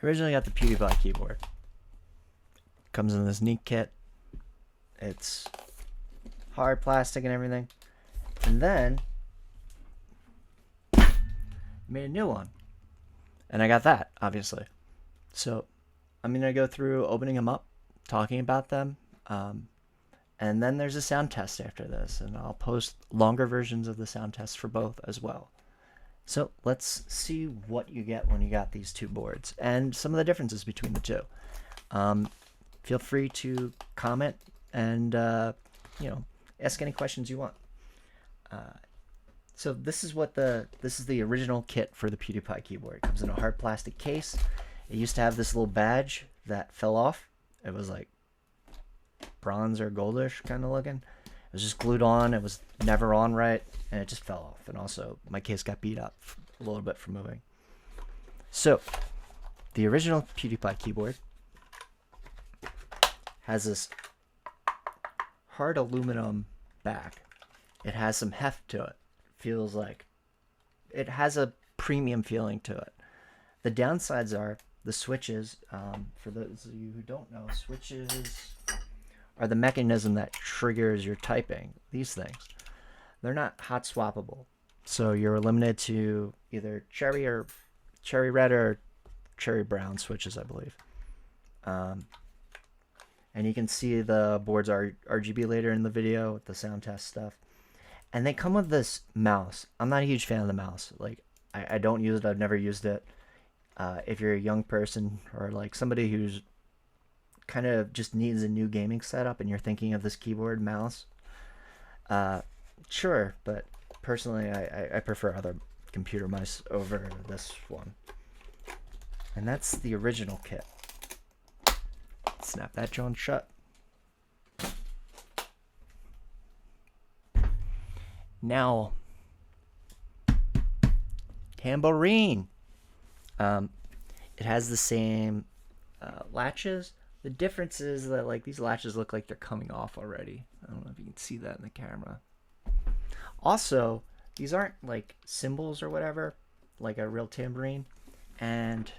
I originally got the PewDiePie keyboard. Comes in this neat kit. It's hard plastic and everything. And then made a new one. And I got that, obviously. So I'm going to go through opening them up, talking about them. And then there's a sound test after this. And I'll post longer versions of the sound test for both as well. So let's see what you get when you got these two boards and some of the differences between the two. Feel free to comment and ask any questions you want. So this is the original kit for the PewDiePie keyboard. It comes in a hard plastic case. It used to have this little badge that fell off. It was like bronze or goldish kind of looking. It was just glued on. It was never on right, and it just fell off. And also, my case got beat up a little bit from moving. So, the original PewDiePie keyboard has this hard aluminum back. It has some heft to it. Feels like it has a premium feeling to it. The downsides are the switches. For those of you who don't know, switches are the mechanism that triggers your typing. These things, they're not hot swappable, so you're limited to either cherry red or cherry brown switches, I believe. And you can see the boards are RGB later in the video with the sound test stuff. And they come with this mouse. I'm not a huge fan of the mouse. Like, I don't use it. I've never used it. If you're a young person or like somebody who's kind of just needs a new gaming setup and you're thinking of this keyboard mouse, sure, but personally I prefer other computer mice over this one. And that's the original kit. Snap that joint shut. Now, tambourine. It has the same latches. The difference is that like these latches look like they're coming off already. I don't know if you can see that in the camera. Also, these aren't like cymbals or whatever, like a real tambourine. And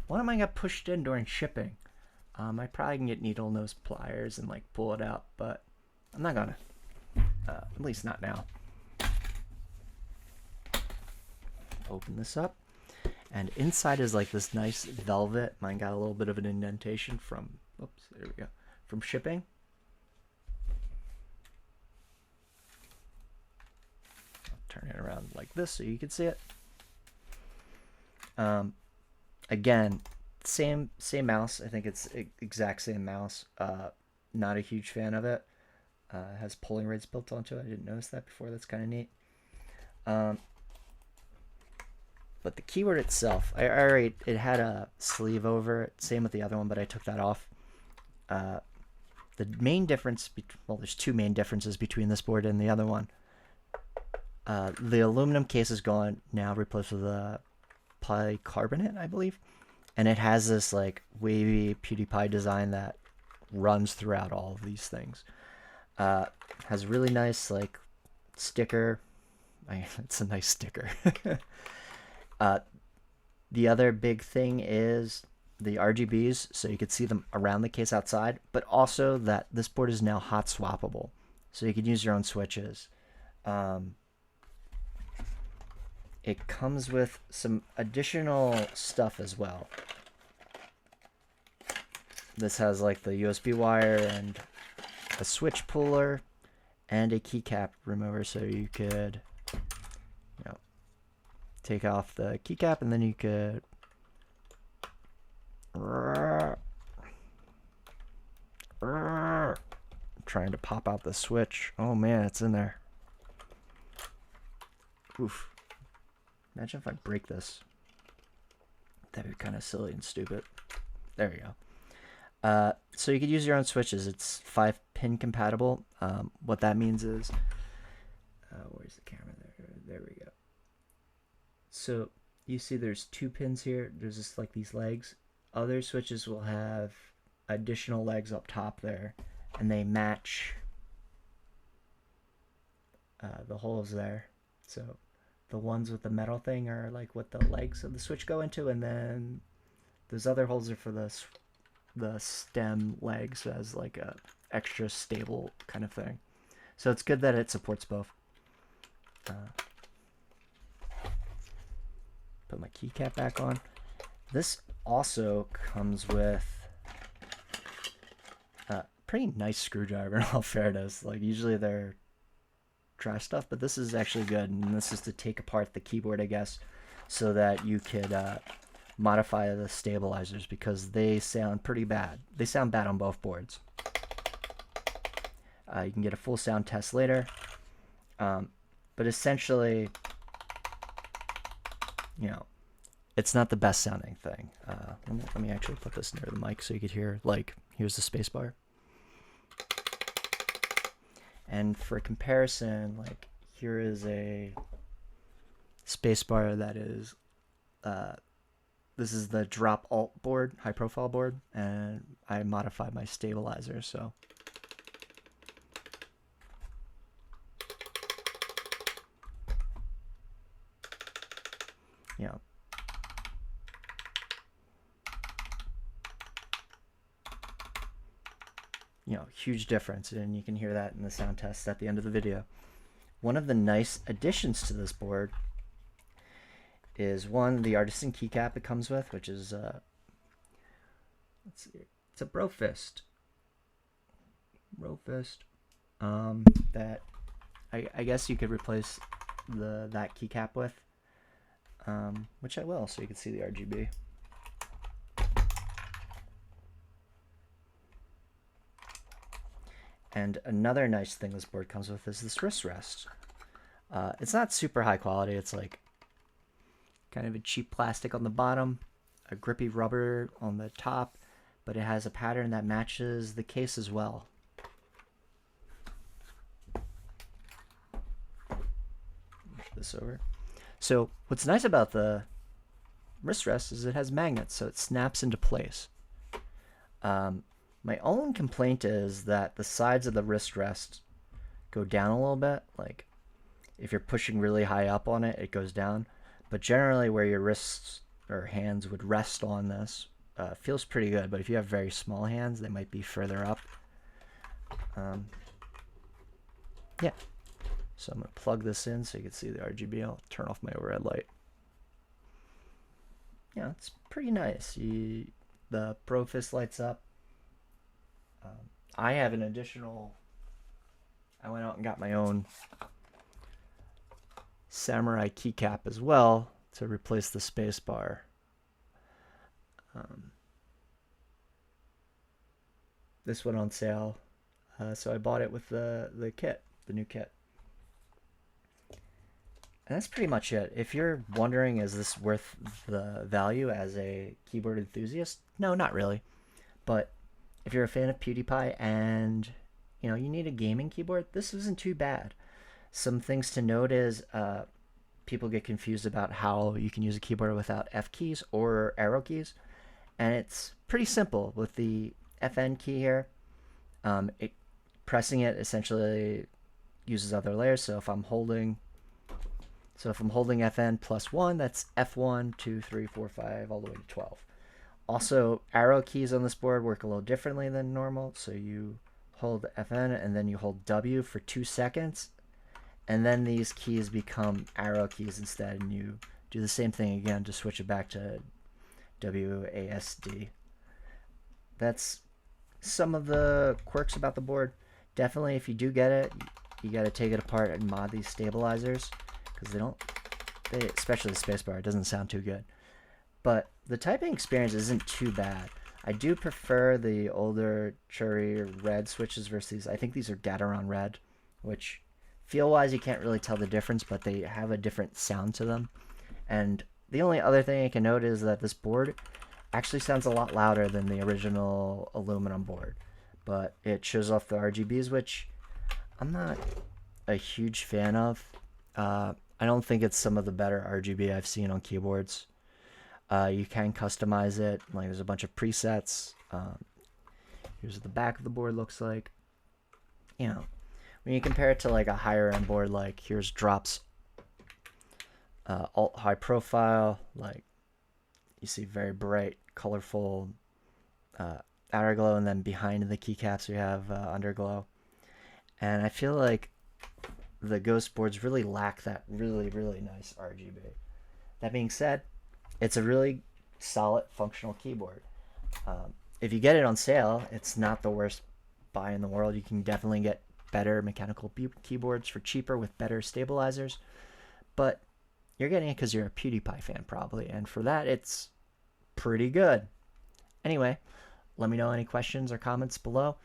one of mine got pushed in during shipping. I probably can get needle nose pliers and like pull it out, but I'm not gonna. At least not now. Open this up. And inside is like this nice velvet. Mine got a little bit of an indentation from, oops, there we go, from shipping. I'll turn it around like this so you can see it. Again, same mouse. I think it's exact same mouse. Not a huge fan of it. It has polling rates built onto it. I didn't notice that before. That's kind of neat. But the keyboard itself, it had a sleeve over it. Same with the other one, but I took that off. The main difference, well, there's two main differences between this board and the other one. The aluminum case is gone now, replaced with a polycarbonate, I believe. And it has this like wavy PewDiePie design that runs throughout all of these things. Has a really nice like sticker. It's a nice sticker. The other big thing is the RGBs, so you could see them around the case outside, but also that this board is now hot swappable, so you can use your own switches. It comes with some additional stuff as well. This has like the USB wire and a switch puller and a keycap remover, so you could take off the keycap and then you could trying to pop out the switch. Oh man, it's in there. Oof. Imagine if I break this. That'd be kind of silly and stupid. There we go. So you could use your own switches. It's 5-pin compatible. What that means is, where's the camera? There we go. So you see there's 2 pins here. There's just like these legs. Other switches will have additional legs up top there, and they match the holes there. So the ones with the metal thing are like what the legs of the switch go into, and then Those other holes are for the stem legs as like a extra stable kind of thing. So it's good that it supports both. Put my keycap back on. This also comes with a pretty nice screwdriver in all fairness. Like usually they're trash stuff, but this is actually good. And this is to take apart the keyboard, I guess, so that you could modify the stabilizers because they sound pretty bad. They sound bad on both boards. You can get a full sound test later. But essentially, you know, it's not the best sounding thing. Let me actually put this near the mic so you could hear, like, here's the space bar. And for comparison, like, here is a space bar that is, this is the drop alt board, high profile board, and I modified my stabilizer, so. You know, huge difference, and you can hear that in the sound test at the end of the video. One of the nice additions to this board is the artisan keycap it comes with, which is let's see, it's a Brofist. That I guess you could replace that keycap with, which I will, so you can see the RGB. And another nice thing this board comes with is this wrist rest. It's not super high quality. It's like kind of a cheap plastic on the bottom, a grippy rubber on the top, but it has a pattern that matches the case as well. Move this over. So what's nice about the wrist rest is it has magnets, so it snaps into place. My only complaint is that the sides of the wrist rest go down a little bit. Like if you're pushing really high up on it, it goes down. But generally where your wrists or hands would rest on this feels pretty good. But if you have very small hands, they might be further up. Yeah. So I'm going to plug this in so you can see the RGB. I'll turn off my overhead light. Yeah, it's pretty nice. The Brofist lights up. I have an additional, I went out and got my own Samurai keycap as well to replace the space bar. This went on sale, so I bought it with the kit, the new kit. And that's pretty much it. If you're wondering, is this worth the value as a keyboard enthusiast? No, not really. But if you're a fan of PewDiePie and you need a gaming keyboard, this isn't too bad. Some things to note is people get confused about how you can use a keyboard without F keys or arrow keys, and it's pretty simple with the FN key here. Pressing it essentially uses other layers. So if I'm holding FN plus 1, that's F1, 2, 3, 4, 5, all the way to 12. Also, arrow keys on this board work a little differently than normal. So you hold FN and then you hold W for 2 seconds. And then these keys become arrow keys instead. And you do the same thing again to switch it back to WASD. That's some of the quirks about the board. Definitely, if you do get it, you got to take it apart and mod these stabilizers. Because especially the spacebar, it doesn't sound too good. But the typing experience isn't too bad. I do prefer the older Cherry Red switches versus these. I think these are Gateron Red, which feel-wise you can't really tell the difference, but they have a different sound to them. And the only other thing I can note is that this board actually sounds a lot louder than the original aluminum board. But it shows off the RGBs, which I'm not a huge fan of. I don't think it's some of the better RGB I've seen on keyboards. You can customize it. Like there's a bunch of presets. Here's what the back of the board looks like. When you compare it to like a higher end board, like here's drops, alt high profile, like You see very bright, colorful outer glow, and then behind the keycaps you have underglow. And I feel like the Ghost boards really lack that really nice RGB. That being said, it's a really solid functional keyboard. If you get it on sale, it's not the worst buy in the world. You can definitely get better mechanical keyboards for cheaper with better stabilizers, but you're getting it because you're a PewDiePie fan probably, and for that it's pretty good. Anyway, let me know any questions or comments below.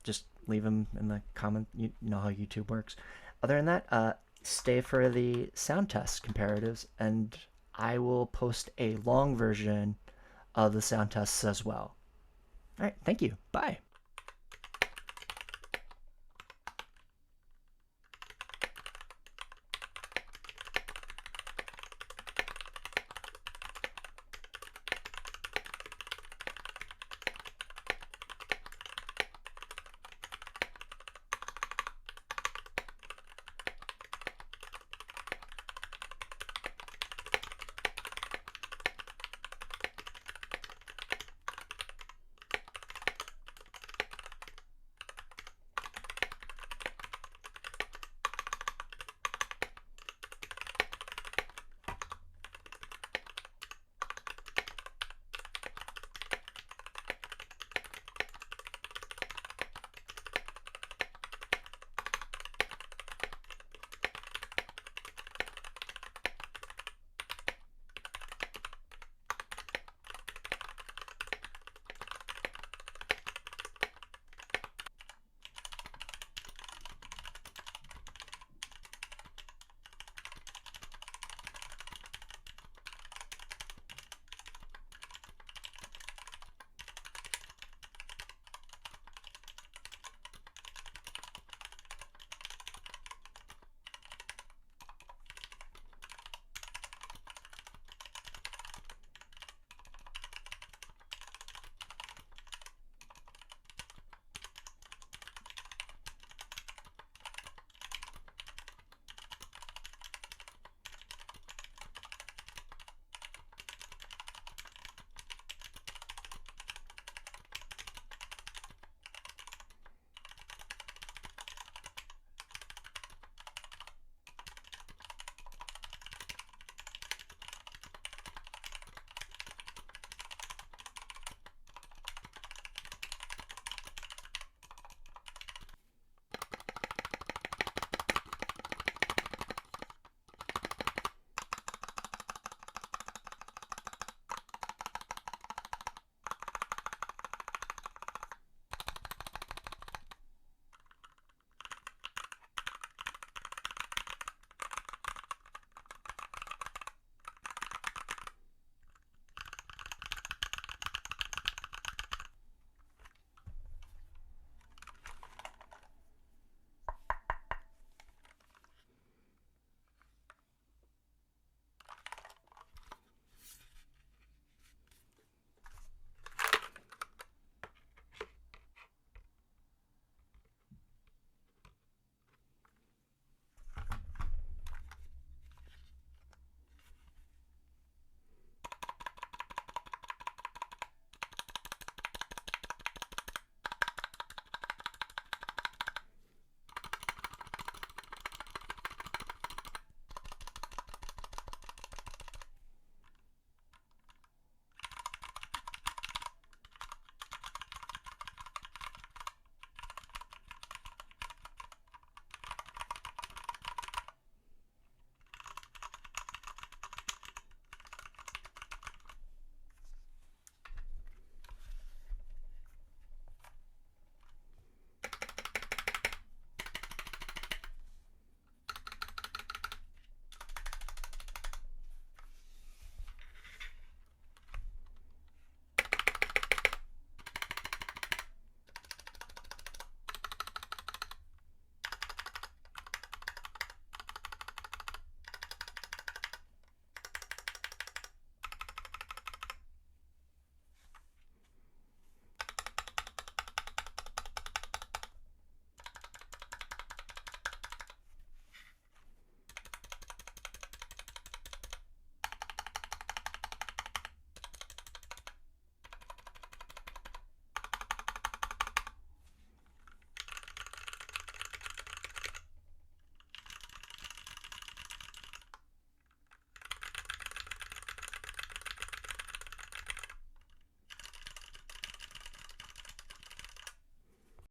Just leave them in the comment. You know how YouTube works. Other than that, stay for the sound test comparatives, and I will post a long version of the sound tests as well. All right, thank you. Bye.